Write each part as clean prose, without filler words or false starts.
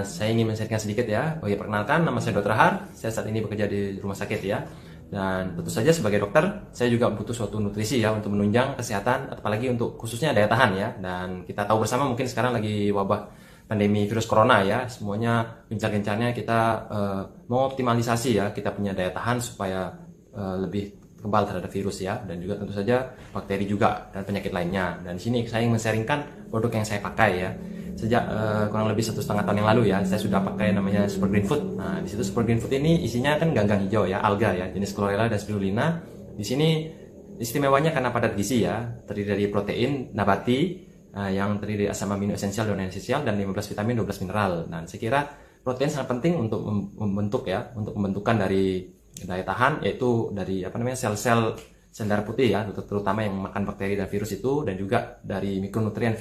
Saya ingin men-sharingkan sedikit ya. Oh ya, perkenalkan, nama saya Dr. Har. Saya saat ini bekerja di rumah sakit ya. Dan tentu saja sebagai dokter, saya juga butuh suatu nutrisi ya untuk menunjang kesehatan, apalagi untuk khususnya daya tahan ya. Dan kita tahu bersama mungkin sekarang lagi wabah pandemi virus corona ya. Semuanya gencar-gencarnya kita mengoptimalisasi ya, kita punya daya tahan supaya lebih kebal terhadap virus ya, dan juga tentu saja bakteri juga dan penyakit lainnya. Dan di sini saya ingin men-sharingkan produk yang saya pakai ya. Sejak kurang lebih 1,5 tahun yang lalu ya, saya sudah pakai namanya Super Green Food. Nah, di situ Super Green Food ini isinya kan ganggang hijau ya, alga ya, jenis chlorella dan spirulina. Di sini istimewanya karena padat gizi ya, terdiri dari protein nabati yang terdiri dari asam amino esensial dan non-esensial, dan 15 vitamin, 12 mineral. Dan saya kira protein sangat penting untuk membentuk ya, untuk pembentukan dari daya tahan, yaitu dari sel-sel darah putih ya, terutama yang makan bakteri dan virus itu, dan juga dari mikronutrien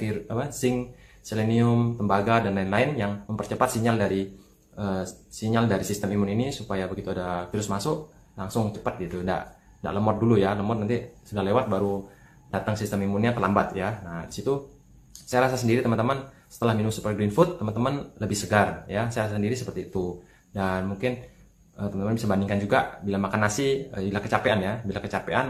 zinc, selenium, tembaga dan lain-lain yang mempercepat sinyal dari sistem imun ini, supaya begitu ada virus masuk langsung cepat gitu, nggak lemot dulu ya, lemot nanti sudah lewat baru datang sistem imunnya terlambat ya. Nah, di situ saya rasa sendiri teman-teman, setelah minum Super Green Food teman-teman lebih segar ya, saya sendiri seperti itu. Dan mungkin teman-teman bisa bandingkan juga bila makan nasi, bila kecapean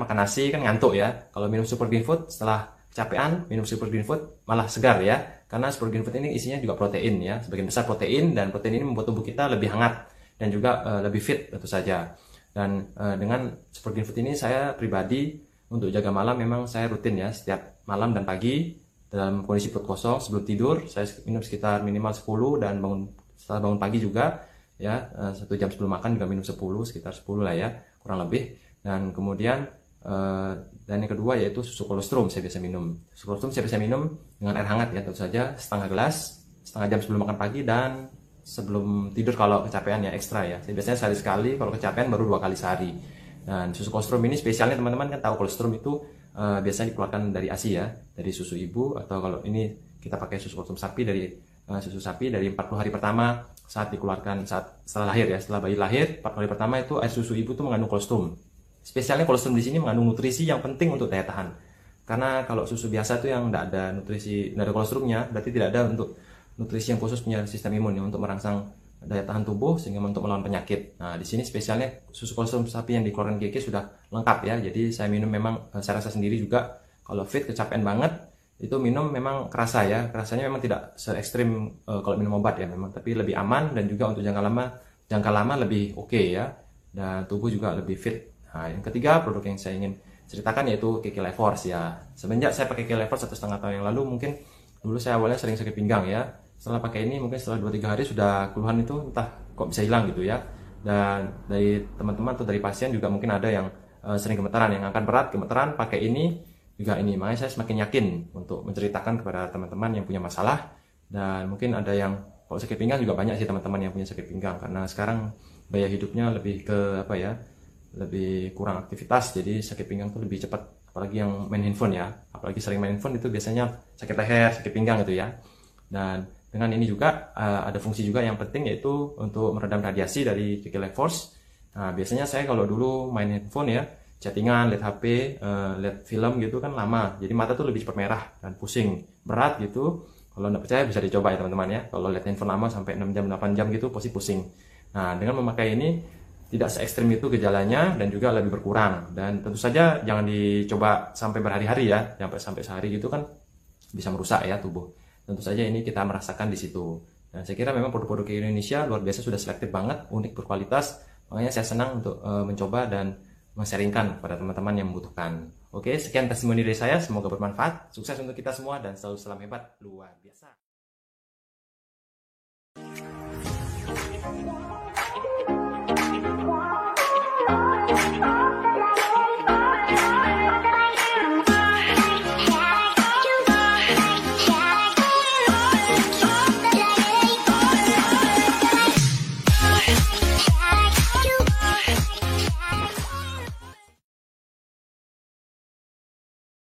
makan nasi kan ngantuk ya. Kalau minum Super Green Food setelah kecapean minum Super Green Food malah segar ya, karena Super Green Food ini isinya juga protein ya, sebagian besar protein, dan protein ini membuat tubuh kita lebih hangat dan juga lebih fit tentu saja. Dan dengan Super Green Food ini saya pribadi untuk jaga malam memang saya rutin ya, setiap malam dan pagi dalam kondisi perut kosong sebelum tidur saya minum sekitar minimal 10, dan setelah bangun pagi juga ya, 1 jam sebelum makan juga minum 10, sekitar 10 lah ya kurang lebih. Dan kemudian dan yang kedua yaitu susu kolostrum saya biasa minum. Susu kolostrum saya biasa minum dengan air hangat ya, tentu saja setengah gelas, setengah jam sebelum makan pagi dan sebelum tidur kalau kecapean ya, ekstra ya. Saya biasanya sehari sekali, kalau kecapean baru 2 kali sehari. Dan susu kolostrum ini spesialnya teman-teman kan tahu, kolostrum itu biasanya dikeluarkan dari ASI ya, dari susu ibu, atau kalau ini kita pakai susu kolostrum sapi dari susu sapi dari 40 hari pertama saat dikeluarkan, setelah lahir ya, setelah bayi lahir 40 hari pertama itu air susu ibu itu mengandung kolostrum. Spesialnya kolostrum di sini mengandung nutrisi yang penting untuk daya tahan. Karena kalau susu biasa itu yang tidak ada nutrisi, tidak ada kolostrumnya, berarti tidak ada untuk nutrisi yang khusus punya sistem imun ya, untuk merangsang daya tahan tubuh sehingga untuk melawan penyakit. Nah, di sini spesialnya susu kolostrum sapi yang dikeluarkan GG sudah lengkap ya. Jadi saya minum memang saya rasa sendiri juga kalau fit kecapean banget itu minum memang kerasa ya. Rasanya memang tidak se ekstrim kalau minum obat ya memang, tapi lebih aman, dan juga untuk jangka lama lebih oke ya. Dan tubuh juga lebih fit. Nah, yang ketiga produk yang saya ingin ceritakan yaitu KK Life Force ya. Semenjak saya pakai KK Life Force 1,5 tahun yang lalu, mungkin dulu saya awalnya sering sakit pinggang ya. Setelah pakai ini mungkin setelah 2-3 hari sudah keluhan itu entah kok bisa hilang gitu ya. Dan dari teman-teman atau dari pasien juga mungkin ada yang sering gemetaran, yang angkat berat gemeteran pakai ini juga ini. Makanya saya semakin yakin untuk menceritakan kepada teman-teman yang punya masalah. Dan mungkin ada yang kalau sakit pinggang juga banyak sih teman-teman yang punya sakit pinggang, karena sekarang gaya hidupnya lebih ke lebih kurang aktivitas, jadi sakit pinggang tuh lebih cepat, apalagi yang main handphone ya, apalagi sering main handphone itu biasanya sakit leher, sakit pinggang gitu ya. Dan dengan ini juga ada fungsi juga yang penting, yaitu untuk meredam radiasi dari KK Life Force. Nah, biasanya saya kalau dulu main handphone ya, chattingan, lihat HP, lihat film gitu kan lama, jadi mata tuh lebih cepat merah dan pusing, berat gitu. Kalau nggak percaya bisa dicoba ya teman-teman ya, kalau lihat handphone lama sampai 6 jam, 8 jam gitu pasti pusing. Nah, dengan memakai ini tidak se ekstrim itu gejalanya, dan juga lebih berkurang. Dan tentu saja jangan dicoba sampai berhari-hari ya, sampai sehari gitu kan bisa merusak ya tubuh. Tentu saja ini kita merasakan di situ. Dan saya kira memang produk-produk Indonesia luar biasa, sudah selektif banget, unik, berkualitas. Makanya saya senang untuk mencoba dan men-sharingkan kepada teman-teman yang membutuhkan. Oke, sekian testimoni dari saya, semoga bermanfaat. Sukses untuk kita semua dan selalu salam hebat luar biasa.